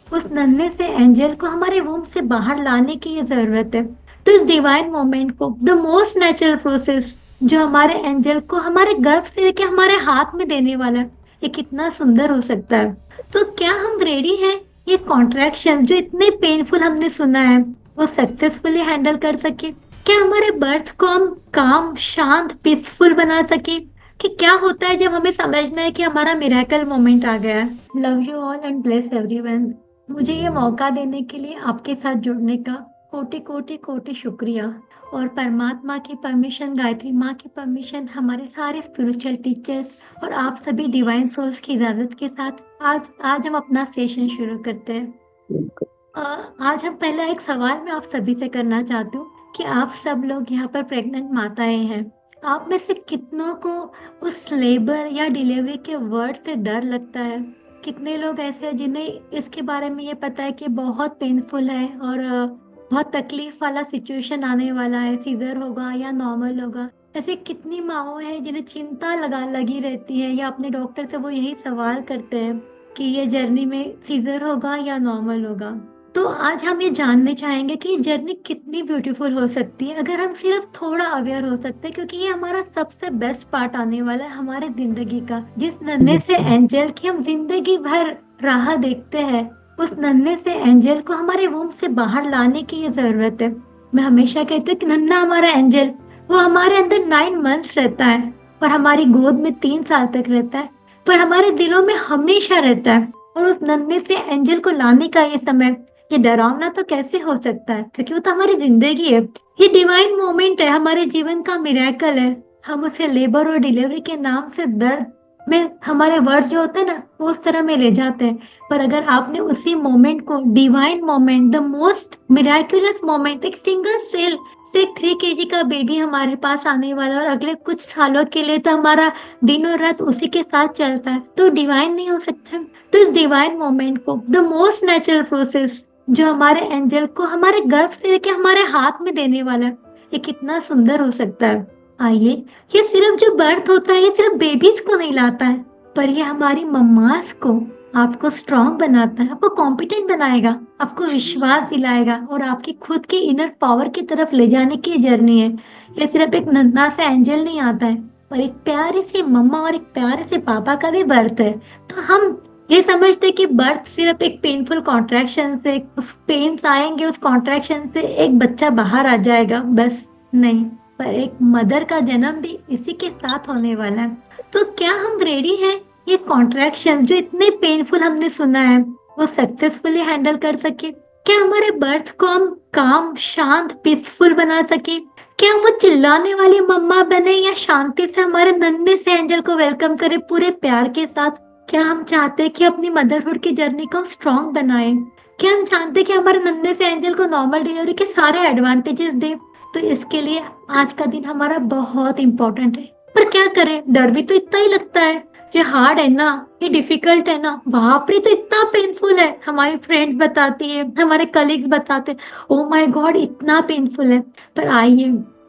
उस नन्हे से एंजल को हमारे वomb से बाहर लाने की ये जरूरत है। तो इस डिवाइन मोमेंट को, द मोस्ट नेचुरल प्रोसेस जो हमारे एंजल को हमारे गर्भ से लेके हमारे हाथ में देने वाला है, ये कितना सुंदर हो सकता है। तो क्या हम रेडी हैं ये कॉन्ट्रैक्शन जो इतने पेनफुल हमने सुना है वो सक्सेसफुली हैंडल कर सके? क्या हमारे बर्थ को हम काम, शांत, पीसफुल बना सके? कि क्या होता है जब हमें समझना है कि हमारा मिरेकल मोमेंट आ गया है। Love you all and bless everyone. मुझे ये मौका देने के लिए आपके साथ जुड़ने का कोटि कोटि कोटि शुक्रिया। और परमात्मा की परमिशन, गायत्री माँ की परमिशन, हमारे सारे स्पिरिचुअल टीचर्स और आप सभी डिवाइन सोल्स की इजाजत के साथ आज आज हम अपना सेशन शुरू करते हैं। अ, आज हम पहला एक सवाल मैं आप सभी से करना चाहती हूँ कि आप सब लोग यहाँ पर प्रेग्नेंट माताएं हैं। आप में से कितनों को उस लेबर या डिलीवरी के वर्ड से डर लगता है? कितने लोग ऐसे हैं जिन्हें इसके बारे में ये पता है कि बहुत पेनफुल है और बहुत तकलीफ वाला सिचुएशन आने वाला है, सीजर होगा या नॉर्मल होगा? ऐसे कितनी माँओं हैं जिन्हें चिंता लगी रहती है या अपने डॉक्टर से वो यही सवाल करते हैं कि ये जर्नी में सीजर होगा या नॉर्मल होगा? तो आज हम ये जानने चाहेंगे कि ये जर्नी कितनी ब्यूटीफुल हो सकती है अगर हम सिर्फ थोड़ा अवेयर हो सकते हैं, क्योंकि ये हमारा सबसे बेस्ट पार्ट आने वाला है हमारे जिंदगी का। जिस नन्हे से एंजल की हम जिंदगी भर राह देखते हैं, उस नन्हे से एंजल को हमारे वomb से बाहर लाने की ये जरूरत है। मैं हमेशा कहती हूँ कि नन्हा हमारा एंजल, वो हमारे अंदर 9 मंथ्स रहता है और हमारी गोद में 3 साल तक रहता है, पर हमारे दिलों में हमेशा रहता है। और उस नन्हे से एंजल को लाने का ये समय, ये डरावना तो कैसे हो सकता है, क्योंकि वो तो हमारी जिंदगी है। ये डिवाइन मोमेंट है, हमारे जीवन का मिरेकल है। हम उसे लेबर और डिलीवरी के नाम से दर्द में हमारे वर्ड जो होते हैं ना, वो उस तरह में ले जाते हैं। पर अगर आपने उसी मोमेंट को divine moment, the most miraculous moment, एक सिंगल सेल से 3 kg का बेबी हमारे पास आने वाला और अगले कुछ सालों के लिए तो हमारा दिन और रात उसी के साथ चलता है, तो डिवाइन नहीं हो सकता? तो इस डिवाइन मोमेंट को, द मोस्ट नेचुरल प्रोसेस जो हमारे एंजल को हमारे गर्भ से लेके हमारे हाथ में देने वाला है, ये कितना सुंदर हो सकता है। आइए, ये सिर्फ जो बर्थ होता है ये सिर्फ बेबीज को नहीं लाता है, पर ये हमारी मम्मास को, आपको स्ट्रांग बनाता है, आपको कॉम्पिटेंट बनाएगा, आपको विश्वास दिलाएगा और आपकी खुद की इनर पावर की तरफ ले जाने की जर्नी है। ये सिर्फ एक नन्हा सा एंजल नहीं आता है, पर एक प्यारी सी मम्मा और एक प्यारे से पापा का भी बर्थ है। तो हम ये समझते कि बर्थ सिर्फ एक पेनफुल कॉन्ट्रैक्शन से, उस पेन आएंगे, उस कॉन्ट्रैक्शन से एक बच्चा बाहर आ जाएगा, बस नहीं, पर एक मदर का जन्म भी इसी के साथ होने वाला है। तो क्या हम रेडी हैं ये कॉन्ट्रैक्शन जो इतने पेनफुल हमने सुना है वो सक्सेसफुली हैंडल कर सके? क्या हमारे बर्थ को हम काम, शांत, पीसफुल बना सके? क्या हम वो चिल्लाने वाली मम्मा बने या शांति से हमारे नन्हे से एंजल को वेलकम करें पूरे प्यार के साथ? क्या हम चाहते हैं कि अपनी मदरहुड की जर्नी को स्ट्रॉन्ग बनाएं? क्या हम चाहते हैं कि हमारे नन्हे से एंजल को नॉर्मल डिलीवरी के सारे एडवांटेजेस दें? तो इसके लिए आज का दिन हमारा बहुत इम्पोर्टेंट है। पर क्या करें, डर भी तो इतना ही लगता है। ये हार्ड है ना, ये डिफिकल्ट है ना, बाप रे तो इतना पेनफुल है। हमारी फ्रेंड्स बताती है, हमारे कलीग्स बताते हैं, ओ माय गॉड इतना पेनफुल है। पर आइए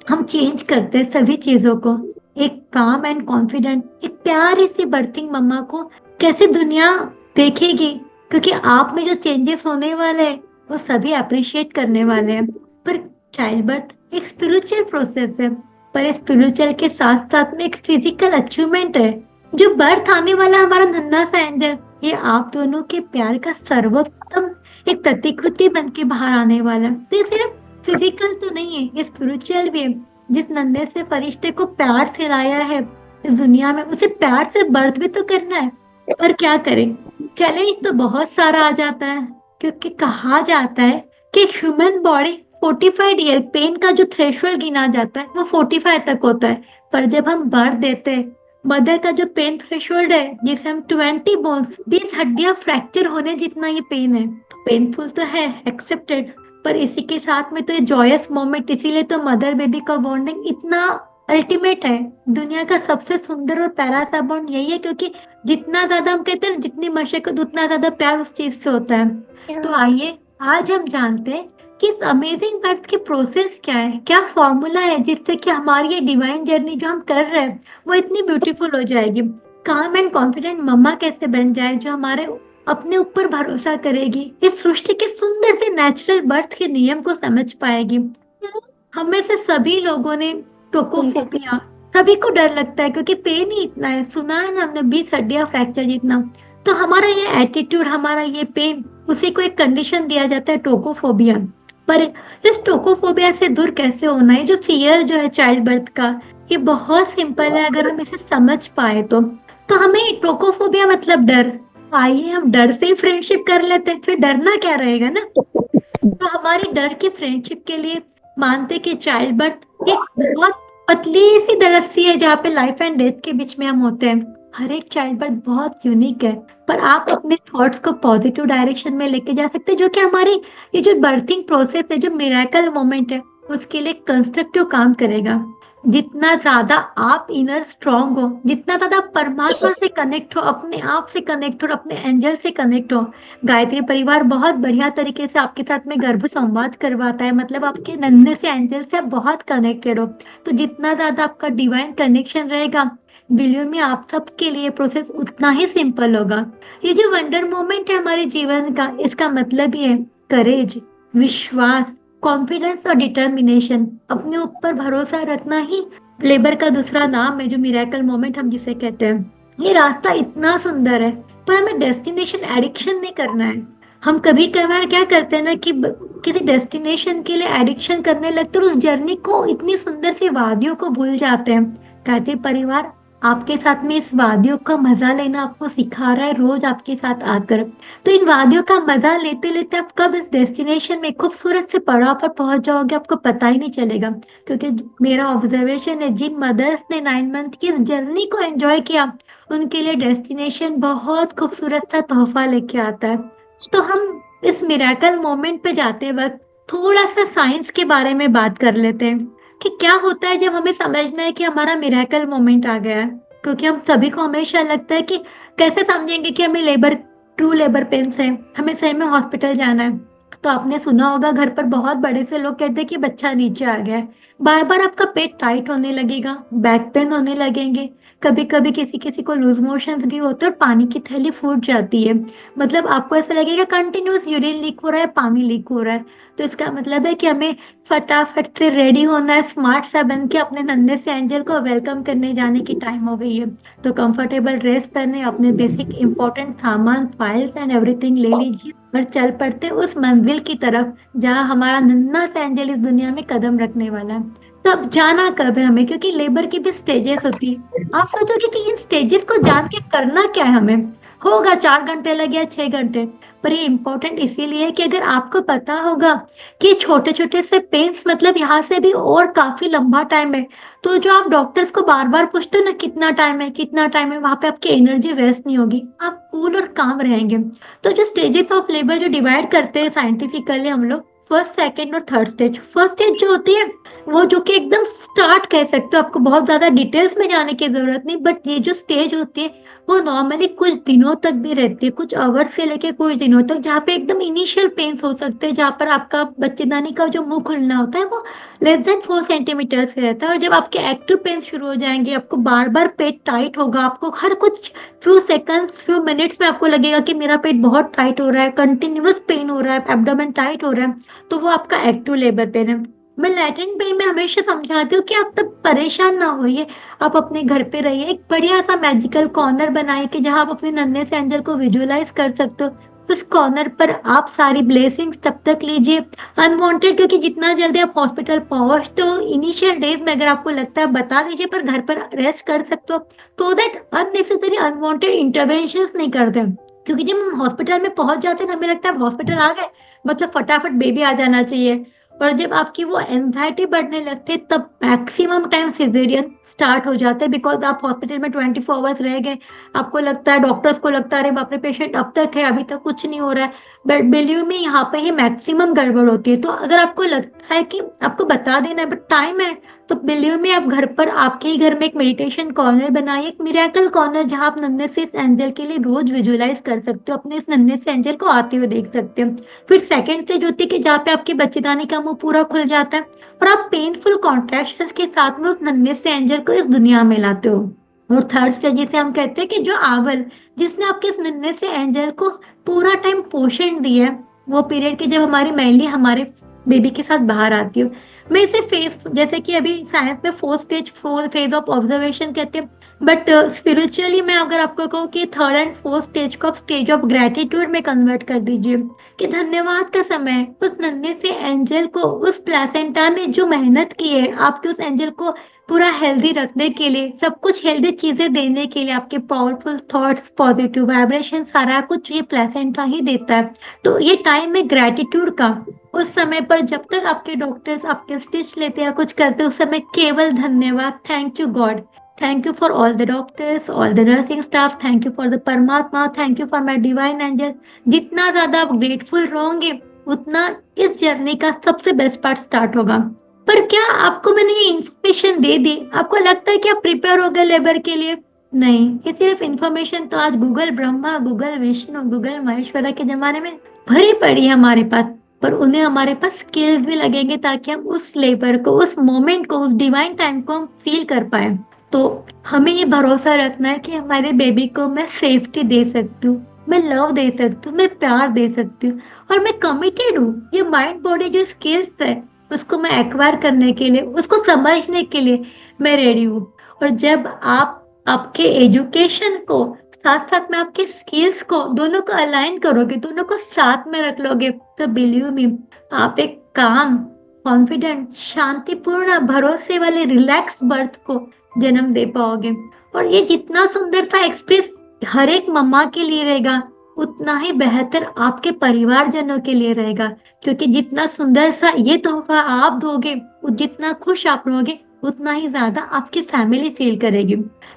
हम चेंज करते हैं सभी चीजों को। एक काम एंड कॉन्फिडेंट, एक प्यारी सी बर्थिंग मम्मा को कैसे दुनिया देखेगी, क्योंकि आप में जो चेंजेस होने वाले हैं वो सभी अप्रिशिएट करने वाले हैं। पर चाइल्ड बर्थ एक स्पिरिचुअल प्रोसेस है, पर स्पिरिचुअल के साथ साथ में एक फिजिकल अचीवमेंट है। जो बर्थ आने वाला हमारा नन्हा सा एंजल, ये आप दोनों के प्यार का सर्वोत्तम एक प्रतिकृति बन के बाहर आने वाला है। तो ये सिर्फ फिजिकल तो नहीं है, ये स्पिरिचुअल भी है। जिस नन्हे से फरिश्ते को प्यार से लाया है इस दुनिया में, उसे प्यार से बर्थ भी तो करना है। पर क्या करें, चैलेंज तो बहुत सारा आ जाता है, क्योंकि कहा जाता है कि ह्यूमन बॉडी 45 ईयर पेन का जो थ्रेशोल्ड गिना जाता है वो 45 तक होता है। पर जब हम बर्थ देते हैं, मदर का जो पेन थ्रेशोल्ड है, जिसे हम 20 बोन्स, 20 हड्डियां फ्रैक्चर होने जितना ये पेन है, तो पेनफुल तो है, एक्सेप्टेड, पर इसी के साथ में तो ये जॉयस मोमेंट। इसीलिए तो मदर बेबी का बॉन्डिंग इतना अल्टीमेट है। दुनिया का सबसे सुंदर और प्यारा सा बॉन्ड यही है, क्योंकि जितना ज्यादा हम कहते हैं जितनी मशक्कत उतना ज्यादा प्यार उस चीज से होता है। तो आइए आज हम जानते हैं कि इस अमेजिंग बर्थ की प्रोसेस क्या है, क्या फॉर्मूला है जिससे कि हमारी ये डिवाइन जर्नी जो हम कर रहे हैं वो इतनी ब्यूटीफुल हो जाएगी। काम एंड कॉन्फिडेंट मम्मा कैसे बन जाए जो हमारे अपने ऊपर भरोसा करेगी, इस सृष्टि के सुंदर से नेचुरल बर्थ के नियम को समझ पाएगी। हम में से सभी लोगों ने थैंक यू। टोकोफोबिया, सभी को डर लगता है क्योंकि पेन ही इतना है, सुना है ना हमने, 20 हड्डियां फ्रैक्चर जितना। तो हमारा ये एटीट्यूड, हमारा ये पेन, उसी को एक कंडीशन दिया जाता है टोकोफोबिया। पर इस टोकोफोबिया से दूर कैसे होना है, जो फियर जो है चाइल्ड बर्थ का, ये बहुत सिंपल है अगर हम इसे समझ पाए तो हमें टोकोफोबिया मतलब डर, आइए हम डर से ही फ्रेंडशिप कर लेते हैं, फिर डरना क्या रहेगा ना। तो हमारी डर की फ्रेंडशिप के लिए मानते कि चाइल्ड बर्थ एक बहुत पतली सी दरस्सी है जहाँ पे लाइफ एंड डेथ के बीच में हम होते हैं। हर एक चाइल्ड बर्थ बहुत यूनिक है, पर आप अपने थॉट्स को पॉजिटिव डायरेक्शन में लेके जा सकते हैं, जो कि हमारी ये जो बर्थिंग प्रोसेस है, जो मिरेकल मोमेंट है, उसके लिए कंस्ट्रक्टिव काम करेगा। जितना ज्यादा आप इनर स्ट्रांग हो, जितना ज्यादा आप परमात्मा से कनेक्ट हो, अपने आप से कनेक्ट हो, अपने एंजल से कनेक्ट हो। गायत्री परिवार बहुत बढ़िया तरीके से आपके साथ में गर्भ संवाद करवाता है, मतलब आपके नन्हे से एंजल से आप बहुत कनेक्टेड हो। तो जितना ज्यादा आपका डिवाइन कनेक्शन रहेगा, बिलीव में आप सबके लिए प्रोसेस उतना ही सिंपल होगा। ये जो वंडर मोमेंट है हमारे जीवन का, इसका मतलब ये है करेज, विश्वास, कॉन्फिडेंस और डिटर्मिनेशन। अपने ऊपर भरोसा रखना ही लेबर का दूसरा नाम है, जो मिरेकल मोमेंट हम जिसे कहते हैं। ये रास्ता इतना सुंदर है, पर हमें डेस्टिनेशन एडिक्शन नहीं करना है। हम कभी कभार क्या करते हैं ना कि किसी डेस्टिनेशन के लिए एडिक्शन करने लगते हैं और उस जर्नी को, इतनी सुंदर सी वादियों को भूल जाते हैं। कहते परिवार आपके साथ में इस वादियों का मजा लेना आपको सिखा रहा है रोज आपके साथ आकर। तो इन वादियों का मजा लेते लेते आप कब इस डेस्टिनेशन में खूबसूरत से पड़ाव पर पहुंच जाओगे आपको पता ही नहीं चलेगा। क्योंकि मेरा ऑब्जर्वेशन है, जिन मदर्स ने 9 मंथ की इस जर्नी को एंजॉय किया, उनके लिए डेस्टिनेशन बहुत खूबसूरत सा तोहफा लेके आता है। तो हम इस मिरेकल मोमेंट पे जाते वक्त थोड़ा सा साइंस के बारे में बात कर लेते हैं कि क्या होता है जब हमें समझना है कि हमारा मिरेकल मोमेंट आ गया है। क्योंकि हम सभी को हमेशा लगता है कि कैसे समझेंगे कि हमें लेबर, ट्रू लेबर पेन्स है, हमें सही में हॉस्पिटल जाना है। तो आपने सुना होगा घर पर बहुत बड़े से लोग कहते हैं कि बच्चा नीचे आ गया है। बार बार आपका पेट टाइट होने लगेगा, बैक पेन होने लगेंगे, कभी कभी किसी किसी को लूज मोशंस भी होते हैं और पानी की थैली फूट जाती है। मतलब आपको ऐसा लगेगा कंटिन्यूस यूरिन लीक हो रहा है, पानी लीक हो रहा है। तो इसका मतलब है कि हमें फटाफट से रेडी होना है, स्मार्ट सा बन के अपने नन्हे से एंजल को वेलकम करने जाने की टाइम हो गई है। तो कंफर्टेबल ड्रेस पहने, अपने बेसिक इंपॉर्टेंट सामान, फाइल्स एंड एवरीथिंग ले लीजिए और चल पड़ते उस मंजिल की तरफ जहाँ हमारा नन्हा सा एंजल इस दुनिया में कदम रखने वाला है। तो अब जाना कब है हमें, क्योंकि लेबर की भी स्टेजेस होती है। आप सोचोगे कि इन स्टेजेस को जान के करना क्या है हमें, होगा 4 घंटे लगे या 6 घंटे। पर ये इम्पोर्टेंट इसीलिए है कि अगर आपको पता होगा कि छोटे छोटे से पेन्स मतलब यहाँ से भी और काफी लंबा टाइम है, तो जो आप डॉक्टर्स को बार बार पूछते हो ना कितना टाइम है कितना टाइम है, वहां पे आपकी एनर्जी वेस्ट नहीं होगी, आप कूल और काम रहेंगे। तो जो स्टेजेस ऑफ लेबर जो डिवाइड करते हैं साइंटिफिकली हम लोग, फर्स्ट, सेकेंड और थर्ड स्टेज। फर्स्ट स्टेज जो होती है वो जो कि एकदम स्टार्ट कह सकते हो, आपको बहुत ज्यादा डिटेल्स में जाने की जरूरत नहीं, बट ये जो स्टेज होती है वो नॉर्मली कुछ दिनों तक भी रहती है, कुछ आवर्स से लेके कुछ दिनों तक, जहाँ पे एकदम इनिशियल पेन्स हो सकते हैं, जहाँ पर आपका बच्चेदानी का जो मुंह खुलना होता है वो लेस देन 4 सेंटीमीटर से रहता है। और जब आपके एक्टिव पेन शुरू हो जाएंगे, आपको बार बार पेट टाइट होगा, आपको हर कुछ फ्यू सेकंड्स, फ्यू मिनट्स में आपको लगेगा कि मेरा पेट बहुत टाइट हो रहा है, कंटिन्यूअस पेन हो रहा है, एब्डोमेन टाइट हो रहा है, तो वो आपका एक्टिव लेबर पेन है। मैं लैटेंट पेन में हमेशा समझाती हूँ कि आप तब परेशान ना होइए, आप अपने घर पे रहिए, एक बढ़िया सा मैजिकल कॉर्नर बनाइए कि जहाँ आप अपने नन्हे से एंजल को विजुअलाइज कर सकते हो। उस कॉर्नर पर आप सारी ब्लेसिंग्स तब तक लीजिए अनवांटेड, क्योंकि जितना जल्दी आप हॉस्पिटल पहुंचते हो इनिशियल डेज में, अगर आपको लगता है बता दीजिए, पर घर पर रेस्ट कर सकते हो, तो दैट अननेसेसरी अनवांटेड इंटरवेंशन नहीं करते। क्योंकि जब हम हॉस्पिटल में पहुंच जाते हैं ना, हमें लगता है हॉस्पिटल आ गए मतलब फटाफट बेबी आ जाना चाहिए। और जब आपकी वो एंजाइटी बढ़ने लगती है तब मैक्सिमम टाइम सिजेरियन स्टार्ट हो जाता है, बिकॉज आप हॉस्पिटल में 24 आवर्स रह गए, आपको लगता है, डॉक्टर्स को लगता है अरे बाप रे पेशेंट अब तक है अभी तक कुछ नहीं हो रहा है। बट बिलीव में यहाँ पे ही मैक्सिमम गड़बड़ होती है। तो अगर आपको लगता है कि आपको बता देना है बट टाइम है, तो बिलीव में आप घर पर, आपके ही घर में एक मेडिटेशन कॉर्नर बनाइए, एक मिरेकल कॉर्नर, जहाँ आप नन्हे से इस एंजल के लिए रोज विजुअलाइज कर सकते हो, अपने इस नन्हे से एंजल को आते हुए देख सकते हो। फिर सेकंड स्टेज होती है कि जहाँ पे आपके बच्चेदानी का मुंह पूरा खुल जाता है और आप पेनफुल कॉन्ट्रैक्शंस के साथ में उस नन्हे से एंजल को इस दुनिया में लाते हो। और थर्ड स्टेज जिसे हम कहते हैं कि जो आवल, जिसने आपके इस नन्हे से एंजल को पूरा टाइम पोषण दिया है, वो पीरियड की जब हमारी मेनली हमारे बेबी के साथ बाहर आती हो। मैं इसे फेस, जैसे कि अभी साइंस में fourth stage, fourth phase of observation कहते हैं, बट स्पिरिचुअली मैं अगर आपको कहूँ कि थर्ड एंड फोर्थ स्टेज को आप स्टेज ऑफ ग्रेटिट्यूड में कन्वर्ट कर दीजिए, कि धन्यवाद का समय उस नन्हे से एंजल को, उस प्लेसेंटा ने जो मेहनत की है आपके उस एंजल को पूरा हेल्दी रखने के लिए, सब कुछ हेल्दी चीजें देने के लिए, आपके पावरफुल थॉट्स, पॉजिटिव वाइब्रेशन, सारा कुछ ये प्लेसेंटा ही देता है। तो ये टाइम है ग्रेटिट्यूड का। उस समय पर जब तक आपके डॉक्टर्स आपके स्टिच लेते या कुछ करते, उस समय केवल धन्यवाद, thank you God, thank you for all the doctors, all the nursing staff, thank you for the परमात्मा, thank you for my divine angel. जितना ज्यादा आप ग्रेटफुल रहोगे, उतना इस जर्नी का सबसे बेस्ट पार्ट स्टार्ट होगा। पर क्या आपको मैंने ये इंफॉर्मेशन दे दी, आपको लगता है कि आप प्रिपेयर हो गए लेबर के लिए? नहीं, ये सिर्फ इंफॉर्मेशन तो आज Google Brahma, Google Vishnu, Google Maheshwara के जमाने में भरी पड़ी है हमारे पास। पर उन्हें हमारे पास स्किल्स भी लगेंगे ताकि हम उस लेबर को, उस मोमेंट को, उस डिवाइन टाइम को हम फील कर पाए। तो हमें ये भरोसा रखना है कि हमारे बेबी को मैं सेफ्टी दे सकती हूँ, मैं लव दे सकती हूँ, मैं प्यार दे सकती हूँ, और मैं कमिटेड हूँ। ये माइंड बॉडी जो स्किल्स है उसको मैं एक्वायर करने के लिए, उसको समझने के लिए मैं रेडी हूँ। और जब आप आपके एजुकेशन को साथ साथ में आपके स्किल्स को दोनों को अलाइन करोगे, दोनों को साथ में रख लोगे, तो बिलीव मी, आप एक काम, कॉन्फिडेंट, शांतिपूर्ण, भरोसे वाले रिलैक्स बर्थ को जन्म दे पाओगे। और ये जितना सुंदर सा एक्सप्रेस हर एक मम्मा के लिए रहेगा, उतना ही बेहतर आपके परिवारजनों के लिए रहेगा। क्योंकि जितना सुंदर सा ये तोहफा आप दोगे, जितना खुश आप रहोगे, उतना ही ज्यादा आपकी फैमिली फील करेगी।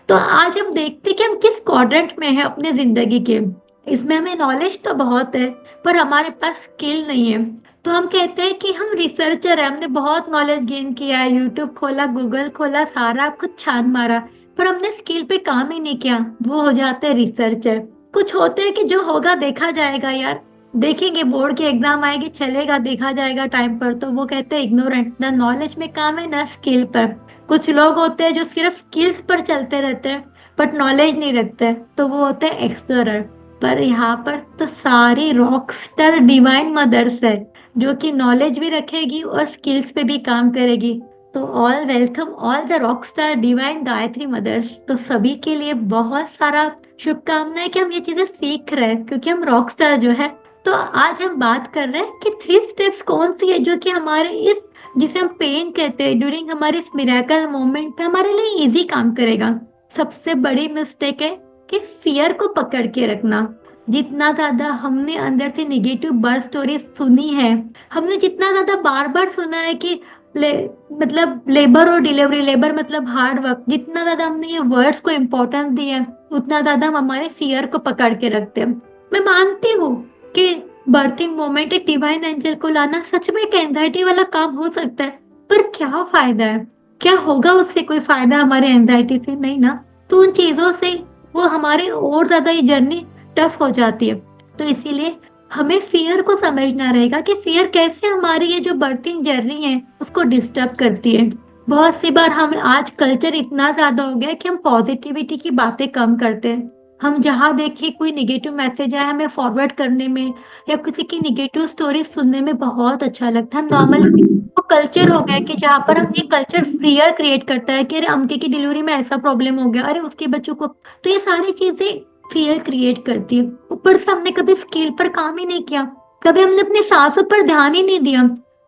तो आज हम देखते हैं कि हम किस क्वाड्रेंट में हैं अपने जिंदगी के। इसमें हमें नॉलेज तो बहुत है, पर हमारे पास स्किल नहीं है। तो हम कहते हैं कि हम रिसर्चर है, हमने बहुत नॉलेज गेन किया है, यूट्यूब खोला, गूगल खोला, सारा कुछ छान मारा, पर हमने स्किल पे काम ही नहीं किया, वो हो जाते हैं रिसर्चर। कुछ होते हैं कि जो होगा देखा जाएगा यार, देखेंगे, बोर्ड के एग्जाम आएगी, चलेगा, देखा जाएगा टाइम पर, तो वो कहते हैं इग्नोरेंट, ना नॉलेज में काम है ना स्किल पर। कुछ लोग होते हैं जो सिर्फ स्किल्स पर चलते रहते हैं बट नॉलेज नहीं रखते, तो वो होते हैं एक्सप्लोरर। पर यहाँ पर तो सारी रॉक स्टार डिवाइन मदर्स है, जो कि नॉलेज भी रखेगी और स्किल्स पे भी काम करेगी। तो all welcome all the rock star divine Gayatri mothers. तो सभी के लिए बहुत सारा शुभकामनाएं कि हम ये चीजें सीख रहे हैं, क्योंकि हम रॉक स्टार जो है। तो आज हम बात कर रहे हैं कि 3 स्टेप्स कौन सी है जो कि हमारे इस, जिसे हम पेन कहते हैं, ड्यूरिंग हमारे इस मिरेकल मोमेंट पे हमारे लिए इजी काम करेगा। सबसे बड़ी मिस्टेक है कि फियर को पकड़ के रखना। जितना ज्यादा हमने अंदर से निगेटिव बर्थ स्टोरी सुनी है, हमने जितना ज्यादा बार बार सुना है कि मतलब लेबर और डिलीवरी, लेबर मतलब हार्ड वर्क, जितना ज्यादा हमने ये वर्ड्स को इम्पोर्टेंस दिया है, उतना ज्यादा हम हमारे फियर को पकड़ के रखते हैं। मैं मानती हूँ कि बर्थिंग मोमेंट एक डिवाइन एंजल को लाना सच में एक एंजाइटी वाला काम हो सकता है, पर क्या फायदा है? क्या होगा उससे? कोई फायदा हमारे एंजाइटी से? नहीं ना। तो उन चीजों से वो हमारे और ज्यादा ये जर्नी टफ हो जाती है। तो इसीलिए हमें फियर को समझना रहेगा कि फियर कैसे हमारी ये जो बर्थिंग जर्नी है उसको डिस्टर्ब करती है। बहुत सी बार हम, आज कल्चर इतना ज्यादा हो गया है कि हम पॉजिटिविटी की बातें कम करते हैं। हम जहाँ देखे कोई निगेटिव मैसेज आया, हमें फॉरवर्ड करने में या किसी की निगेटिव स्टोरी सुनने में बहुत अच्छा लगता है। हम नॉर्मल, वो कल्चर हो गया है कि जहाँ पर हम, ये कल्चर फियर क्रिएट करता है कि अरे अमके की डिलीवरी में ऐसा प्रॉब्लम हो गया, अरे उसके बच्चों को, तो ये सारी चीजें फियर क्रिएट करती है। ऊपर से हमने कभी स्किल पर काम ही नहीं किया, कभी हमने अपनी सांसों पर ध्यान ही नहीं दिया।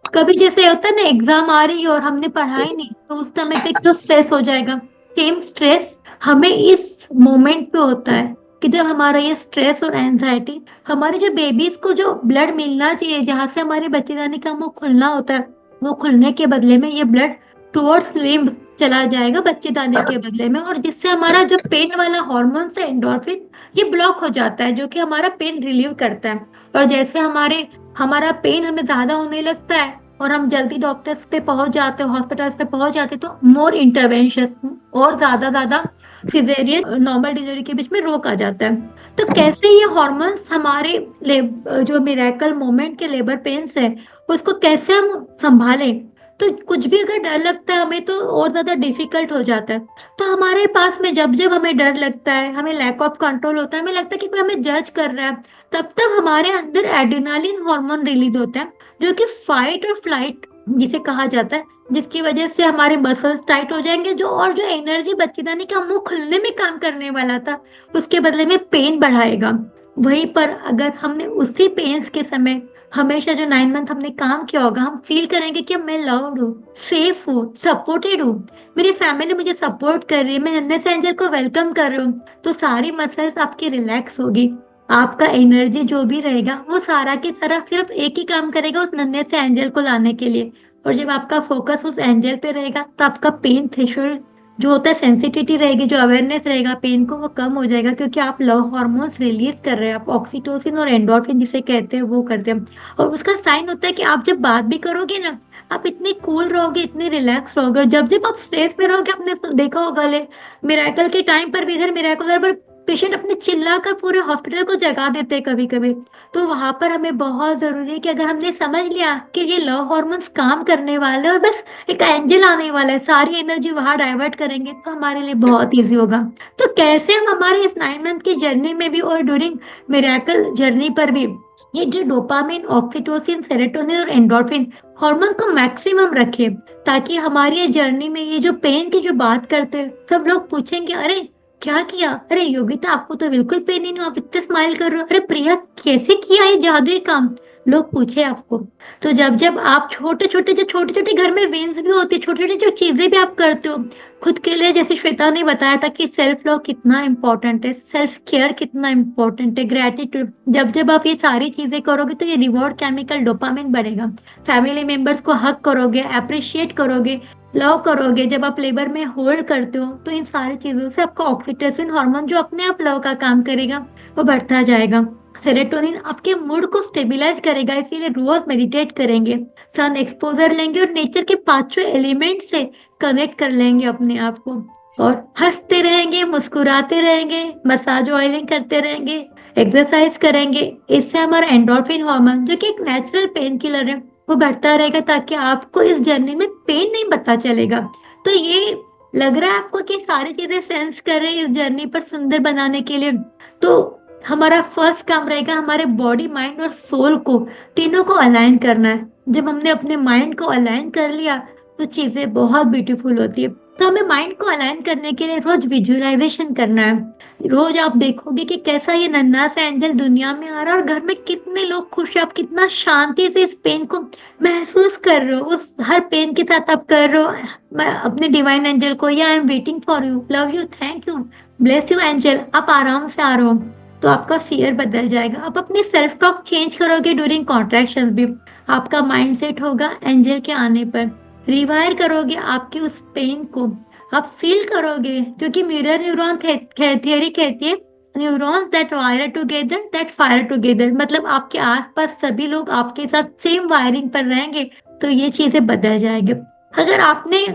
कभी जैसे होता है ना, एग्जाम आ रही है और हमने पढ़ा ही नहीं, तो उस समय पे जो स्ट्रेस हो जाएगा, सेम स्ट्रेस हमें इस मोमेंट पे होता है कि जब हमारा ये स्ट्रेस और एंजाइटी, हमारे जो बेबीज को जो ब्लड मिलना चाहिए, जहाँ से हमारे बच्चेदानी का मुंह खुलना होता है, वो खुलने के बदले में ये ब्लड टुवर्ड्स लिम्ब चला जाएगा बच्चेदानी के बदले में, और जिससे हमारा जो पेन वाला हार्मोन्स है एंडोर्फिन, ये ब्लॉक हो जाता है, जो कि हमारा पेन रिलीव करता है। और जैसे हमारा पेन हमें ज्यादा होने लगता है और हम जल्दी डॉक्टर्स पे पहुंच जाते हैं, हॉस्पिटल्स पे पहुंच जाते हैं, तो मोर इंटरवेंशन और ज्यादा सिजेरियन नॉर्मल डिलीवरी के बीच में रोक आ जाता है। तो कैसे ये हॉर्मोन्स हमारे जो मिरेकल मोमेंट के लेबर पेन्स है, उसको कैसे हम संभालें? तो कुछ भी अगर डर लगता है हमें तो और ज्यादा डिफिकल्ट हो जाता है। तो हमारे पास में जब जब हमें डर लगता है, हमें लैक ऑफ कंट्रोल होता है, हमें लगता है कि कोई हमें जज कर रहा है, तब तब हमारे अंदर एड्रेनालिन हार्मोन रिलीज होता है, जो कि फाइट और फ्लाइट जिसे कहा जाता है, जिसकी वजह से हमारे मसल्स टाइट हो जाएंगे, जो एनर्जी बची था नहीं कि हम मुंह खुलने में काम करने वाला था, उसके बदले में पेन बढ़ाएगा। वहीं पर अगर हमने उसी पेन्स के समय हमेशा जो 9 मंथ हमने काम किया होगा, हम फील करेंगे कि मैं लव्ड हूँ, सेफ हूँ, सपोर्टेड हूँ, मेरी फैमिली मुझे सपोर्ट कर रही है, मैं नन्हे से एंजल को वेलकम कर रही हूँ, तो सारी मसल्स आपकी रिलैक्स होगी। आपका एनर्जी जो भी रहेगा वो सारा की सारा सिर्फ एक ही काम करेगा, उस नन्हे से एंजल को लाने के लिए। और जब आपका फोकस उस एंजल पे रहेगा तो आपका पेन थ्रेशोल्ड जो होता है, सेंसिटिविटी रहेगी, जो अवेयरनेस रहेगा पेन को, वो कम हो जाएगा, क्योंकि आप लव हार्मोन्स रिलीज कर रहे हैं, आप ऑक्सीटोसिन और एंडोर्फिन जिसे कहते हैं वो करते हैं। और उसका साइन होता है कि आप जब बात भी करोगे ना, आप इतनी कूल रहोगे, इतने रिलैक्स रहोगे। और जब जब आप स्ट्रेस में रहोगे, आपने देखा होगा ले मिराकल के टाइम पर भी, इधर मिराकल पर पेशेंट अपने चिल्लाकर पूरे हॉस्पिटल को जगा देते हैं कभी कभी। तो वहां पर हमें बहुत जरूरी है कि अगर हमने समझ लिया कि ये लव हार्मोन्स काम करने वाले हैं और बस एक एंजल आने वाला है, सारी एनर्जी वहां डाइवर्ट करेंगे, तो हमारे लिए बहुत इजी होगा। तो कैसे हम हमारे इस 9 मंथ की जर्नी में भी और ड्यूरिंग मिरेकल जर्नी पर भी ये जो डोपामिन, ऑक्सीटोसिन, सेरोटोनिन और एंडोर्फिन हार्मोन को मैक्सिमम रखें, ताकि हमारी ये जर्नी में ये जो पेन की जो बात करते हैं, सब लोग पूछेंगे अरे क्या किया, अरे योगिता आपको तो बिल्कुल पेन ही नहीं, आप इतने स्माइल कर रहे हो, अरे प्रिया कैसे किया ये जादुई काम, लोग पूछे आपको। तो जब जब आप छोटे छोटे घर में विंस भी होती है, छोटी छोटी जो चीजें भी आप करते हो खुद के लिए, जैसे श्वेता ने बताया था कि सेल्फ लव कितना इंपॉर्टेंट है, सेल्फ केयर कितना इंपॉर्टेंट है, ग्रेटिट्यूड, जब जब आप ये सारी चीजें करोगे तो ये रिवॉर्ड केमिकल डोपामिन बढ़ेगा। फैमिली मेंबर्स को हक करोगे, अप्रिशिएट करोगे, लव करोगे, जब आप लेबर में होल्ड करते हो, तो इन सारी चीजों से आपका ऑक्सीटोसिन हार्मोन जो अपने आप लव का काम करेगा वो बढ़ता जाएगा। सेरोटोनिन आपके मूड को स्टेबलाइज करेगा, इसीलिए रोज मेडिटेट करेंगे, सन एक्सपोजर लेंगे और नेचर के पांचों एलिमेंट से कनेक्ट कर लेंगे अपने आप को, और हंसते रहेंगे, मुस्कुराते रहेंगे, मसाज ऑयलिंग करते रहेंगे, एक्सरसाइज करेंगे। इससे हमारा एंडोर्फिन हार्मोन जो कि एक नेचुरल पेन किलर है वो बढ़ता रहेगा, ताकि आपको इस जर्नी में पेन नहीं पता चलेगा। तो ये लग रहा है आपको कि सारी चीजें सेंस कर रहे हैं इस जर्नी पर सुंदर बनाने के लिए। तो हमारा फर्स्ट काम रहेगा हमारे बॉडी, माइंड और सोल को तीनों को अलाइन करना है। जब हमने अपने माइंड को अलाइन कर लिया तो चीजें बहुत ब्यूटीफुल होती है। तो हमें माइंड को अलाइन करने के लिए रोज विजुअलाइजेशन करना है। रोज आप देखोगे कि कैसा ये नन्हा सा एंजल दुनिया में आ रहा है और घर में कितने लोग खुश है, आप कितना शांति से इस पेन को महसूस कर रहे हो, उस हर पेन के साथ आप कर रहे हो मैं अपने डिवाइन एंजल को, या I am waiting for you, love you, thank you, bless you angel, आप आराम से आ रहे हो। तो आपका फियर बदल जाएगा, आप अपनी सेल्फ टॉक चेंज करोगे ड्यूरिंग कॉन्ट्रैक्शन भी, आपका माइंड सेट होगा एंजल के आने पर, रिवायर करोगे आपके उस पेन को, आप फील करोगे, क्योंकि मिरर न्यूरॉन थियरी कहती है neurons that wire together that fire together, मतलब आपके आसपास सभी लोग आपके साथ सेम वायरिंग पर रहेंगे, तो ये चीजें बदल जाएंगे। अगर आपने,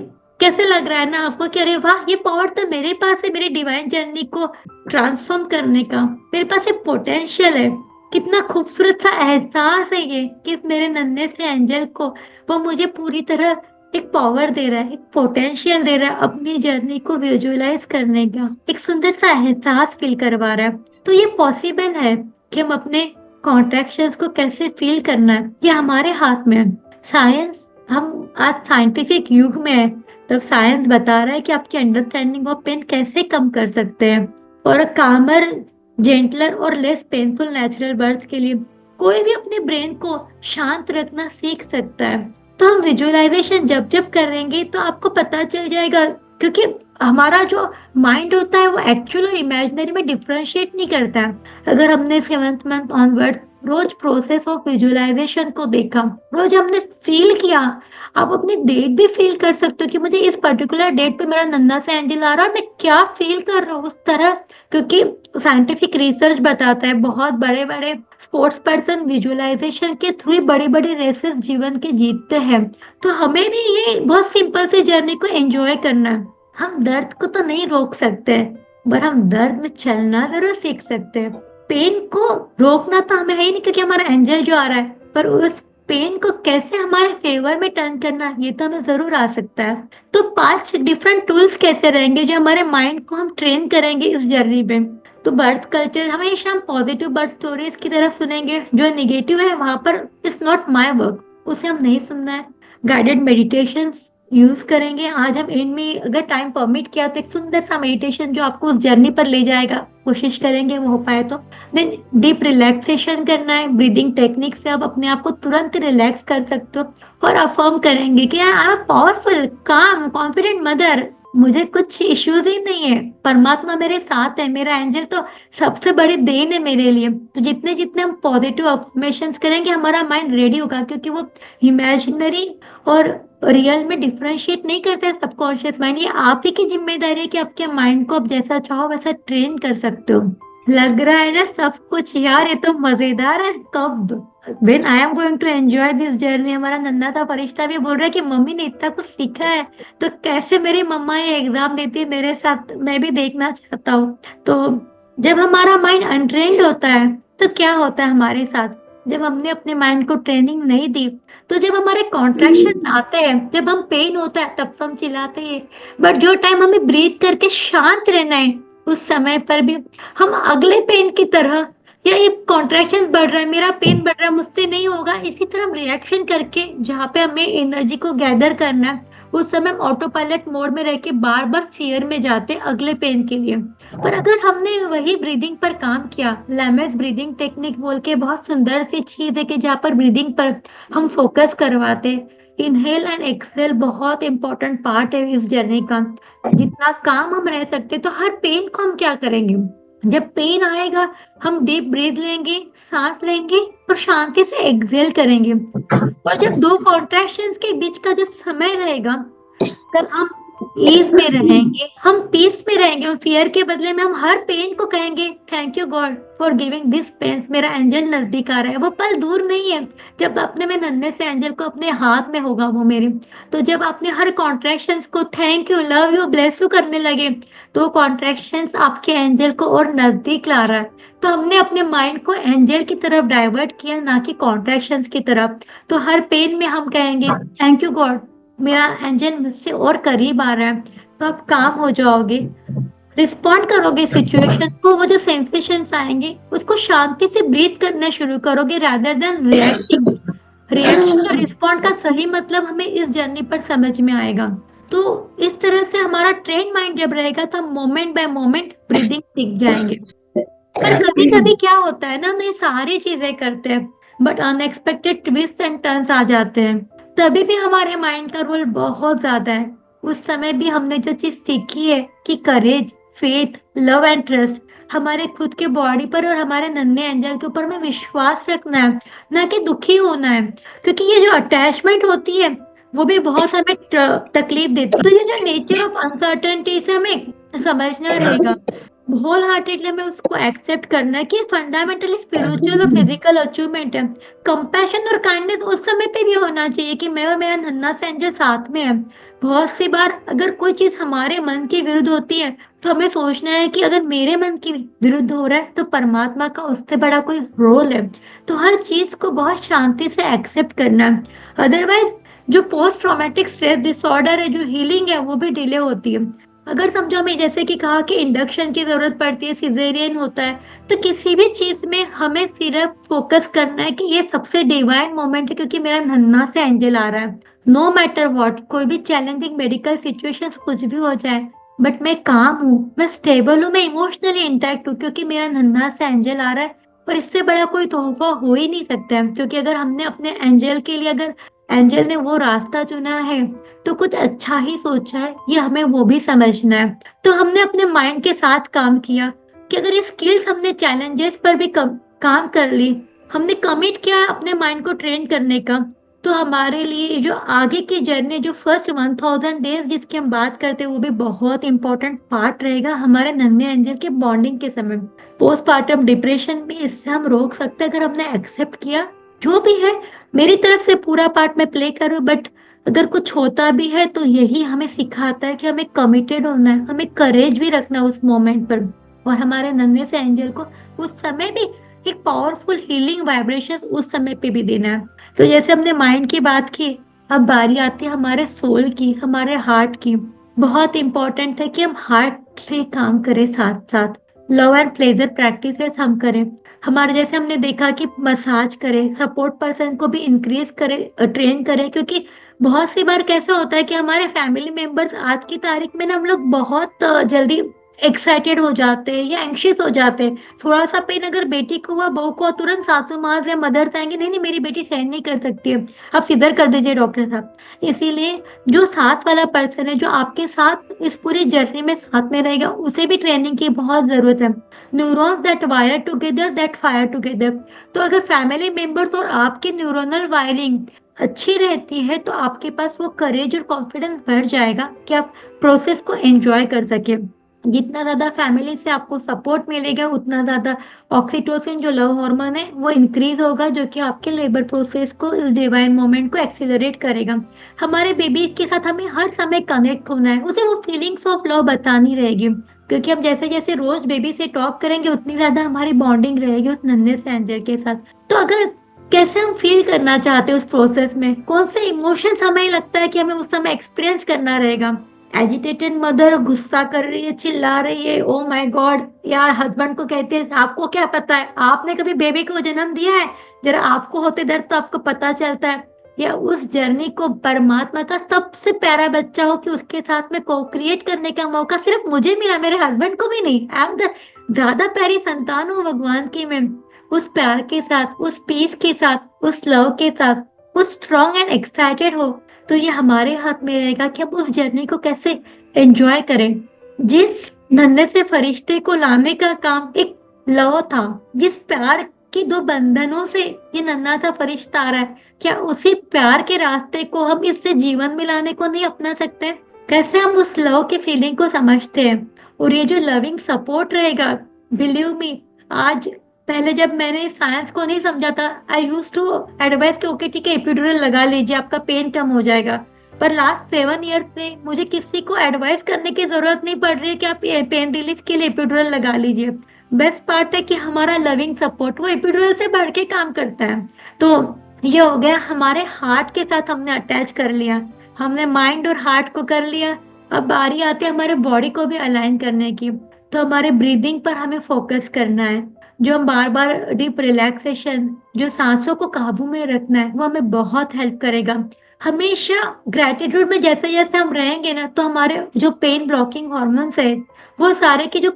कैसे लग रहा है ना आपको कि अरे वाह ये पावर तो मेरे पास है, मेरी डिवाइन जर्नी को ट्रांसफॉर्म करने का मेरे पास एक पोटेंशियल है, कितना खूबसूरत सा एहसास है ये कि इस मेरे नन्हे से एंजल को वो मुझे पूरी तरह एक पावर दे रहा है, एक पोटेंशियल दे रहा है अपनी जर्नी को विजुअलाइज करने का, एक सुंदर सा एहसास फील करवा रहा है। तो ये पॉसिबल है कि हम अपने कॉन्ट्रैक्शंस को कैसे फील करना है, ये हमारे हाथ में है। साइंस, हम आज साइंटिफिक युग में है, तब साइंस बता रहा है कि आपकी अंडरस्टैंडिंग ऑफ पेन कैसे कम कर सकते हैं, और कामर, जेंटलर और लेस पेनफुल नेचुरल बर्थ के लिए कोई भी अपने ब्रेन को शांत रखना सीख सकता है। तो हम विजुअलाइजेशन जब जब करेंगे तो आपको पता चल जाएगा, क्योंकि हमारा जो माइंड होता है वो एक्चुअल और इमेजिनरी में डिफरेंशिएट नहीं करता है। अगर हमने 7th मंथ ऑनवर्ड रोज प्रोसेस ऑफ विजुअलाइजेशन को देखा, रोज हमने फील किया, आप अपनी डेट भी फील कर सकते हो कि मुझे इस पर्टिकुलर डेट पे मेरा नन्हा सा एंजल आ रहा है और मैं क्या फील कर रहा हूँ उस तरह, क्योंकि साइंटिफिक रिसर्च बताता है बहुत बड़े बड़े स्पोर्ट्स पर्सन विजुअलाइजेशन के थ्रू बड़ी बड़ी रेसेस जीवन के जीतते हैं। तो हमें भी ये बहुत सिंपल सी जर्नी को एंजॉय करना है। हम दर्द को तो नहीं रोक सकते, पर हम दर्द में चलना जरूर सीख सकते हैं। पेन को रोकना तो हमें है ही नहीं, क्योंकि हमारा एंजल जो आ रहा है, पर उस पेन को कैसे हमारे फेवर में टर्न करना, ये तो हमें जरूर आ सकता है। तो 5 डिफरेंट टूल्स कैसे रहेंगे जो हमारे माइंड को हम ट्रेन करेंगे इस जर्नी में। तो बर्थ कल्चर, हमेशा हम पॉजिटिव बर्थ स्टोरीज की तरफ सुनेंगे, जो नेगेटिव है वहां पर इट्स नॉट माय वर्क, उसे हम नहीं सुनना है। गाइडेड मेडिटेशन यूज करेंगे। आज हम इनमें अगर टाइम परमिट किया तो एक सुंदर सा मेडिटेशन जो आपको उस जर्नी पर ले जाएगा, कोशिश करेंगे वो हो पाए तो। देन डीप रिलैक्सेशन करना है, ब्रीदिंग टेक्निक से आप अपने आप को तुरंत रिलैक्स कर सकते हो। और अफर्म करेंगे कि आई एम पावरफुल, काम, कॉन्फिडेंट मदर, मुझे कुछ इश्यूज ही नहीं है, परमात्मा मेरे साथ है, मेरा एंजल तो सबसे बड़ी देन है मेरे लिए। तो जितने जितने हम पॉजिटिव अफर्मेशंस करेंगे हमारा माइंड रेडी होगा, क्योंकि वो इमेजिनरी और रियल में डिफरेंशिएट नहीं करता है सबकॉन्शियस माइंड। ये आप ही की जिम्मेदारी है कि आपके माइंड को आप जैसा चाहो वैसा ट्रेन कर सकते हो। लग रहा है ना सब कुछ यार, ये तो मजेदार है। कब when I am going to enjoy this journey. हमारा नन्हा सा फरिश्ता भी बोल रहा है कि मम्मी ने इतना कुछ सीखा है, तो कैसे मेरी मम्मा ये एग्जाम देती है मेरे साथ, मैं भी देखना चाहता हूँ। तो जब हमारा माइंड अनट्रेन्ड होता है तो क्या होता है हमारे साथ, जब हमने अपने माइंड को ट्रेनिंग नहीं दी, तो जब हमारे कॉन्ट्रैक्शन आते हैं, जब हम पेन होता है तब तो हम चिल्लाते हैं। बट जो टाइम हमें ब्रीथ करके शांत रहना है, उस समय पर भी हम अगले पेन की तरह, या ये कॉन्ट्रैक्शन बढ़ रहा है, मेरा पेन बढ़ रहा है, मुझसे नहीं होगा, इसी तरह हम रिएक्शन करके जहाँ पे हमें एनर्जी को गैदर करना है, उस समय हम ऑटो पायलट मोड में रह के बार बार फियर में जाते हैं अगले पेन के लिए। पर अगर हमने वही ब्रीदिंग पर काम किया, लैमेस ब्रीदिंग टेक्निक बोल के बहुत सुंदर सी चीज है कि जहाँ पर ब्रीदिंग पर हम फोकस करवाते, इनहेल एंड एक्सहेल बहुत इंपॉर्टेंट पार्ट है इस जर्नी का। जितना काम हम रह सकते, तो हर पेन को हम क्या करेंगे, जब पेन आएगा हम डीप ब्रीथ लेंगे, सांस लेंगे और शांति से एक्सहेल करेंगे। और जब दो कॉन्ट्रैक्शंस के बीच का जो समय रहेगा, तब हम ईज में रहेंगे, हम पीस में रहेंगे। हम फियर के बदले में हम हर पेन को कहेंगे thank you God for giving this pain, मेरा एंजल नजदीक आ रहा है, वो पल दूर नहीं है। जब अपने में नन्हे से एंजल को अपने हाथ में होगा वो मेरे, तो जब अपने हर कॉन्ट्रैक्शंस को thank you, love you, bless you करने लगे, तो कॉन्ट्रैक्शंस आपके एंजल को और नजदीक ला रहा है। तो हमने अपने माइंड को एंजल की तरफ डाइवर्ट किया, ना कि कॉन्ट्रैक्शंस की तरफ। तो हर पेन में हम कहेंगे थैंक यू गॉड, मेरा एंजल मुझसे और करीब आ रहा है। तो आप काम हो जाओगे, रिस्पॉन्ड करोगे सिचुएशन को, वो जो सेंसेशंस आएंगे उसको शांति से ब्रीथ करना शुरू करोगे रादर देन रिएक्टिंग। रिएक्शन और रिस्पॉन्ड का सही मतलब हमें इस जर्नी पर समझ में आएगा। तो इस तरह से हमारा ट्रेन माइंड जब रहेगा तो हम मोमेंट बाय मोमेंट ब्रीदिंग सीख जाएंगे। पर कभी कभी क्या होता है ना, हम ये सारी चीजें करते हैं but unexpected twist and turns आ जाते हैं, तभी भी हमारे माइंड का रोल बहुत ज्यादा है। उस समय भी हमने जो चीज सीखी है कि करेज, फेथ, लव एंड ट्रस्ट, हमारे खुद के बॉडी पर और हमारे नन्हे एंजल के ऊपर हमें विश्वास रखना है, ना कि दुखी होना है। क्योंकि ये जो अटैचमेंट होती है वो भी बहुत हमें तकलीफ देती है। तो ये जो नेचर ऑफ अनसर्टेनिटी से हमें समझना रहेगा, होल हार्टेडली हमें उसको एक्सेप्ट करना है कि फंडामेंटली स्पिरिचुअल और फिजिकल अचीवमेंट है। कंपैशन और काइंडनेस उस समय पे भी होना चाहिए कि मैं और मेरा नन्हा सा एंजल साथ में है। बहुत सी बार अगर कोई चीज हमारे मन के विरुद्ध होती है, तो हमें सोचना है कि अगर मेरे मन के विरुद्ध हो रहा है तो परमात्मा का उससे बड़ा कोई रोल है। तो हर चीज को बहुत शांति से एक्सेप्ट करना है। अदरवाइज जो पोस्ट ट्रॉमेटिक स्ट्रेस डिसऑर्डर है, जो हीलिंग है, वो भी डिले होती है। अगर समझो हमें जैसे कि कहा कि इंडक्शन की जरूरत पड़ती है, सिजेरियन होता है, तो किसी भी चीज में हमें सिर्फ फोकस करना है कि ये सबसे डिवाइन मोमेंट है, क्योंकि मेरा नन्हा से एंजल आ रहा है। नो मैटर व्हाट, कोई भी चैलेंजिंग मेडिकल सिचुएशन कुछ भी हो जाए, बट मैं काम हूँ, मैं स्टेबल हूँ, मैं इमोशनली इंटैक्ट हूँ, क्योंकि मेरा नन्हा से एंजल आ रहा है। और इससे बड़ा कोई तोहफा हो ही नहीं सकता है, क्योंकि अगर हमने अपने एंजल के लिए, अगर एंजल ने वो रास्ता चुना है, तो कुछ अच्छा ही सोचा है, ये हमें वो भी समझना है। तो हमने अपने माइंड के साथ काम किया कि अगर ये स्किल्स हमने चैलेंजेस पर भी काम कर ली, हमने कमिट किया अपने माइंड को ट्रेन करने का, तो हमारे लिए जो आगे की जर्नी, जो फर्स्ट 1000 डेज जिसकी हम बात करते हैं, वो भी बहुत इंपॉर्टेंट पार्ट रहेगा हमारे नन्हे एंजल के बॉन्डिंग के समय। पोस्टपार्टम डिप्रेशन भी इससे हम रोक सकते हैं अगर हमने एक्सेप्ट किया जो भी है। मेरी तरफ से पूरा पार्ट मैं प्ले करूँ, बट अगर कुछ होता भी है तो यही हमें सिखाता है कि हमें कमिटेड होना है, हमें करेज भी रखना है उस मोमेंट पर, और हमारे नन्हे से एंजल को उस समय भी एक पावरफुल हीलिंग वाइब्रेशन उस समय पे भी देना है। तो जैसे हमने माइंड की बात की, अब बारी आती है हमारे सोल की, हमारे हार्ट की। बहुत इंपॉर्टेंट है कि हम हार्ट से काम करें, साथ साथ लव एंड प्लेजर प्रैक्टिसेस हम करें। हमारे जैसे हमने देखा कि मसाज करें, सपोर्ट पर्सन को भी इंक्रीज करें, ट्रेन करें, क्योंकि बहुत सी बार कैसा होता है कि हमारे फैमिली मेंबर्स आज की तारीख में ना, हम लोग बहुत जल्दी एक्साइटेड हो जाते हैं या एंग्शियस हो जाते हैं। थोड़ा सा पेन अगर बेटी को हुआ, बहू को, तुरंत सासू माँ या मदर आएंगे, नहीं नहीं मेरी बेटी सहन नहीं कर सकती है, आप सीधर कर दीजिए डॉक्टर साहब। इसीलिए जो साथ वाला पर्सन है, जो आपके साथ इस पूरी जर्नी में साथ में रहेगा, उसे भी ट्रेनिंग की बहुत जरूरत है। Neurons that wire together that fire together. तो अगर फैमिली मेंबर्स और आपकी न्यूरोनल वायरिंग अच्छी रहती है, तो आपके पास वो करेज और कॉन्फिडेंस बढ़ जाएगा कि आप प्रोसेस को एंजॉय कर सके। जितना ज्यादा फैमिली से आपको सपोर्ट मिलेगा, उतना ज्यादा ऑक्सीटोसिन जो लव हार्मोन है वो इंक्रीज होगा, जो कि आपके लेबर प्रोसेस को, इस डिवाइन मोमेंट को एक्सीलरेट करेगा। हमारे बेबी के साथ हमें हर समय कनेक्ट होना है, उसे वो फीलिंग्स ऑफ लव बतानी रहेगी, क्योंकि हम जैसे जैसे रोज बेबी से टॉक करेंगे, उतनी ज्यादा हमारी बॉन्डिंग रहेगी उस नन्हे से एंजल के साथ। तो अगर कैसे हम फील करना चाहते हैं उस प्रोसेस में, कौन से इमोशंस हमें लगता है कि हमें उस समय एक्सपीरियंस करना रहेगा। एजिटेटेड मदर गुस्सा कर रही है, चिल्ला रही है, ओ माय गॉड यार, हस्बैंड को कहते हैं आपको क्या पता है, आपने कभी बेबी को जन्म दिया है, जरा आपको होते दर्द तो आपको पता चलता है। या उस जर्नी को परमात्मा का सबसे प्यारा बच्चा हो कि उसके साथ में को क्रिएट करने का मौका सिर्फ मुझे मिला, मेरे हस्बैंड को भी नहीं। आई एम द ज्यादा प्यारी संतान हूँ भगवान की मैं। उस प्यार के साथ, उस पीस के साथ, उस लव के साथ, उस स्ट्रॉन्ग एंड एक्साइटेड हो, तो ये हमारे हाथ में रहेगा कि हम उस जर्नी को कैसे एंजॉय करें। जिस नन्हे से फरिश्ते को लाने का काम एक लव था, जिस प्यार की दो बंधनों से ये नन्हा सा फरिश्ता आ रहा है, क्या उसी प्यार के रास्ते को हम इससे जीवन में लाने को नहीं अपना सकते। कैसे हम उस लव की फीलिंग को समझते हैं, और ये जो लविंग सपोर्ट रहेगा, बिलीव मी, आज पहले जब मैंने साइंस को नहीं समझा था, आई यूज टू एडवाइस कि ओके ठीक है एपिड्यूरल लगा लीजिए, आपका पेन कम हो जाएगा। पर लास्ट 7 ईयर से मुझे किसी को एडवाइस करने की जरूरत नहीं पड़ रही है कि आप पेन रिलीफ के लिए एपिड्यूरल लगा लीजिए। बेस्ट पार्ट है कि हमारा लविंग सपोर्ट वो एपिड्यूरल से बढ़ के काम करता है। तो ये हो गया, हमारे हार्ट के साथ हमने अटैच कर लिया, हमने माइंड और हार्ट को कर लिया। अब बारी आती है हमारे बॉडी को भी अलाइन करने की। तो हमारे ब्रीदिंग पर हमें फोकस करना है, जो हम बार बार डीप रिलैक्सेशन, जो सांसों को काबू में रखना है, वो हमें बहुत हेल्प करेगा। हमेशा ग्रेटिट्यूड में जैसे जैसे हम रहेंगे ना, तो हमारे जो पेन ब्लॉकिंग हॉर्मोन्स है, वो सारे के जो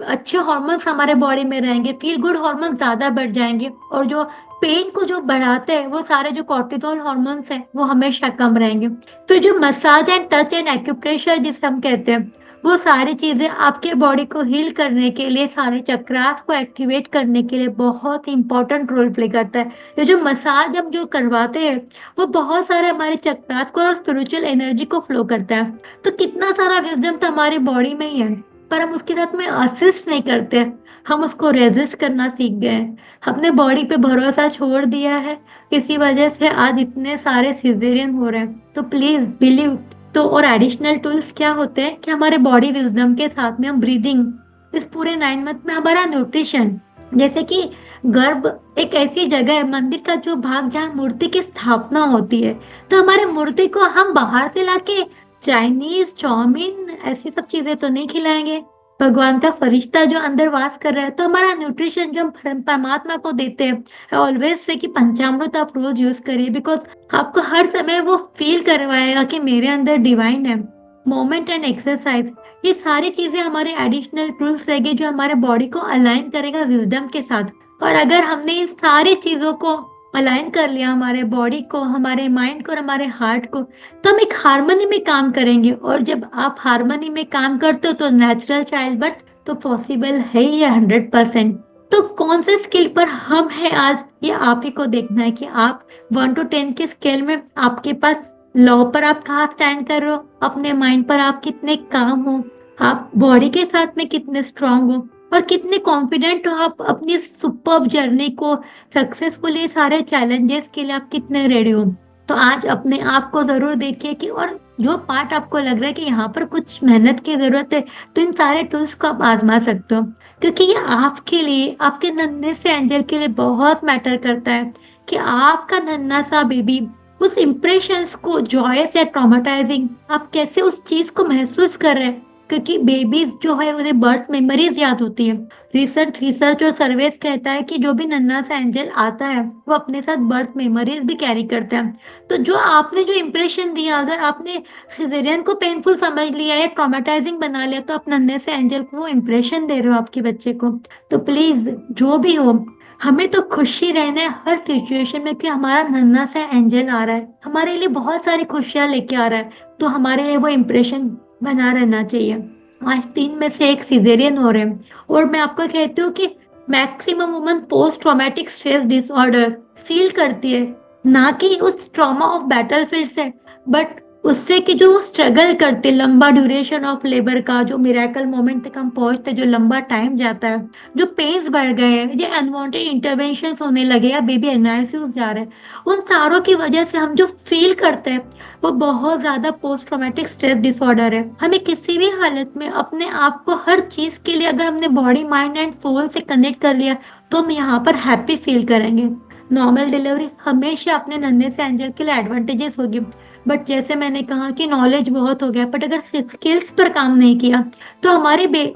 अच्छे हॉर्मोन्स हमारे बॉडी में रहेंगे, फील गुड हॉर्मोन ज्यादा बढ़ जाएंगे, और जो पेन को जो बढ़ाते हैं, वो सारे जो कॉर्टिसोल हॉर्मोन्स हैं वो हमेशा कम रहेंगे। फिर जो massage and touch and acupressure जिसे हम कहते हैं, वो सारी चीजें आपके बॉडी को हील करने के लिए, सारे चक्रास को एक्टिवेट करने के लिए बहुत ही इंपॉर्टेंट रोल प्ले करता है। ये जो मसाज हम जो करवाते हैं, वो बहुत सारे हमारे चक्रास को और स्पिरिचुअल एनर्जी को फ्लो करता है। तो कितना सारा विजडम तो हमारी बॉडी में ही है, पर हम उसके साथ में असिस्ट नहीं करते, हम उसको रेजिस्ट करना सीख गए हैं, हमने बॉडी पे भरोसा छोड़ दिया है। इसी वजह से आज इतने सारे सिजेरियन हो रहे हैं। तो प्लीज बिलीव। तो और एडिशनल टूल्स क्या होते हैं कि हमारे बॉडी विजडम के साथ में हम ब्रीदिंग, इस पूरे 9 मंथ में हमारा न्यूट्रिशन, जैसे कि गर्भ एक ऐसी जगह है, मंदिर का जो भाग जहाँ मूर्ति की स्थापना होती है, तो हमारे मूर्ति को हम बाहर से लाके चाइनीज चाउमीन ऐसी सब चीजें तो नहीं खिलाएंगे। भगवान का फरिश्ता जो अंदर वास कर रहा है, तो हमारा न्यूट्रिशन जो हम परमात्मा को देते हैं, ऑलवेज से कि पंचामृत आप रोज यूज करिए, बिकॉज आपको हर समय वो फील करवाएगा कि मेरे अंदर डिवाइन है। मोमेंट एंड एक्सरसाइज, ये सारी चीजें हमारे एडिशनल टूल्स रहेंगे, जो हमारे बॉडी को अलाइन करेगा विजडम के साथ। और अगर हमने इस सारी चीजों को अलाइन कर लिया, हमारे बॉडी को, हमारे माइंड को और हमारे हार्ट को, तो हम एक हार्मनी में काम करेंगे। और जब आप हार्मनी में काम करते हो, तो नेचुरल चाइल्ड बर्थ तो पॉसिबल है ही 100%। तो कौन से स्किल पर हम हैं आज, ये आप ही को देखना है कि आप 1 to 10 की स्केल में आपके पास लॉ पर आप कहाँ स्टैंड कर रहे हो, अपने माइंड पर आप कितने काम हो, आप बॉडी के साथ में कितने स्ट्रांग हो, और कितने कॉन्फिडेंट हो आप अपनी सुपर्ब जर्नी को सक्सेसफुली, सारे चैलेंजेस के लिए आप कितने रेडी हो। तो आज अपने आप को जरूर देखिए कि, और जो पार्ट आपको लग रहा है कि यहाँ पर कुछ मेहनत की जरूरत है, तो इन सारे टूल्स को आप आजमा सकते हो, क्योंकि ये आपके लिए, आपके नन्हे से एंजल के लिए बहुत मैटर करता है कि आपका नन्हा सा बेबी उस इम्प्रेशंस को जॉयस या ट्रॉमेटाइजिंग आप कैसे उस चीज को महसूस कर रहे हैं, क्योंकि बेबीज जो है उन्हें बर्थ मेमोरीज याद होती है। रिसेंट रिसर्च और सर्वेस कहता है कि जो भी नन्हा सा एंजल आता है वो अपने साथ बर्थ मेमोरीज भी कैरी करता है। तो जो आपने जो इम्प्रेशन दिया, अगर आपने सिजेरियन को पेनफुल समझ लिया या ट्रॉमेटाइजिंग बना लिया, तो आप नन्हे से एंजल को वो इम्प्रेशन दे रहे हो आपके बच्चे को। तो प्लीज जो भी हो, हमें तो खुशी रहना है हर सिचुएशन में कि हमारा नन्हा सा एंजल आ रहा है, हमारे लिए बहुत सारी खुशियां लेके आ रहा है, तो हमारे लिए वो इम्प्रेशन बना रहना चाहिए। आज 3 में से 1 सिजेरियन हो रहे हैं, और मैं आपको कहती हूँ कि maximum woman post traumatic stress disorder feel करती है, ना कि उस ट्रॉमा ऑफ बैटलफील्ड से, बट उससे कि जो स्ट्रगल करते लंबा ड्यूरेशन ऑफ लेबर का, जो मिरेकल मोमेंट तक हम पहुंचते, जो लंबा टाइम जाता है, जो पेन्स बढ़ गए हैं, जो अनवांटेड इंटरवेंशन होने लगे या बेबी एनआईसीयू जा रहे हैं, उन सारों की वजह से हम जो फील करते हैं वो बहुत ज्यादा पोस्ट ट्रॉमेटिक स्ट्रेस डिसऑर्डर है। हमें किसी भी हालत में अपने आप को हर चीज के लिए, अगर हमने बॉडी माइंड एंड सोल से कनेक्ट कर लिया, तो हम यहाँ पर हैप्पी फील करेंगे। नॉर्मल डिलीवरी हमेशा अपने नन्हे से एंजल के लिए एडवांटेजेस होगी, बट जैसे मैंने कहा कि नॉलेज बहुत हो गया, बट अगर स्किल्स पर काम नहीं किया, तो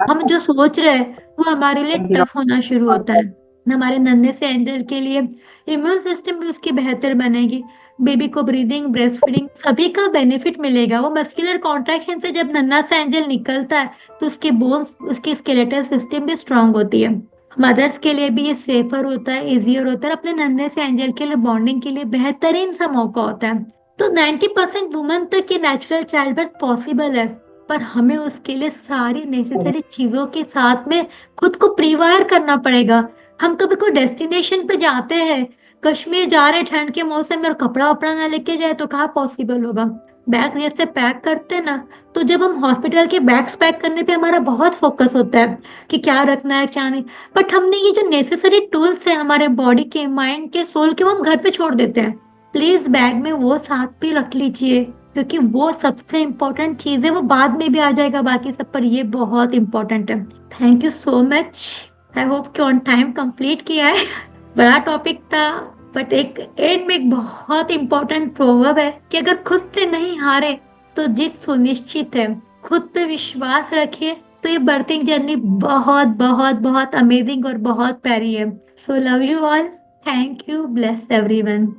हम जो सोच रहे हैं वो हमारे लिए टफ होना शुरू होता है। हमारे नन्हे से एंजल के लिए इम्यून सिस्टम भी उसकी बेहतर बनेगी, बेबी को ब्रीदिंग, ब्रेस्ट फीडिंग सभी का बेनिफिट मिलेगा। वो मस्कुलर कॉन्ट्रैक्शन से जब नन्हा सा एंजल निकलता है, तो उसके बोन्स, उसकी स्केलेटल सिस्टम भी स्ट्रांग होती है। मदर्स के लिए भी ये सेफर होता है, इजियर होता है, अपने नन्हे से एंजल के लिए बॉन्डिंग के लिए बेहतरीन सा मौका होता है। तो 90% वुमन तक ये नेचुरल चाइल्ड बर्थ पॉसिबल है, पर हमें उसके लिए सारी नेसेसरी चीजों के साथ में खुद को प्रिवायर करना पड़ेगा। हम कभी कोई डेस्टिनेशन पे जाते हैं, कश्मीर जा रहे ठंड के मौसम में, और कपड़ा वपड़ा ना लेके जाए तो कहाँ पॉसिबल होगा। बैग जैसे पैक करते हैं ना, तो जब हम हॉस्पिटल के बैग्स पैक करने पे हमारा बहुत फोकस होता है कि क्या रखना है क्या नहीं, बट हमने ये जो नेसेसरी टूल्स है हमारे बॉडी के, माइंड के, सोल के, वो हम घर पे छोड़ देते हैं। प्लीज बैग में वो साथ भी रख लीजिए, क्योंकि वो सबसे इम्पोर्टेंट चीज है, वो बाद में भी आ जाएगा बाकी सब, पर ये बहुत इम्पोर्टेंट है। Thank you so much. I hope कि ऑन टाइम कंप्लीट किया है। बड़ा टॉपिक था, बट एक एंड में एक बहुत इम्पोर्टेंट प्रोवर्ब है कि अगर खुद से नहीं हारे तो जीत सुनिश्चित है। खुद पे विश्वास रखिए, तो ये बर्थिंग जर्नी बहुत बहुत बहुत अमेजिंग और बहुत प्यारी है। So love you all. Thank you. Bless everyone.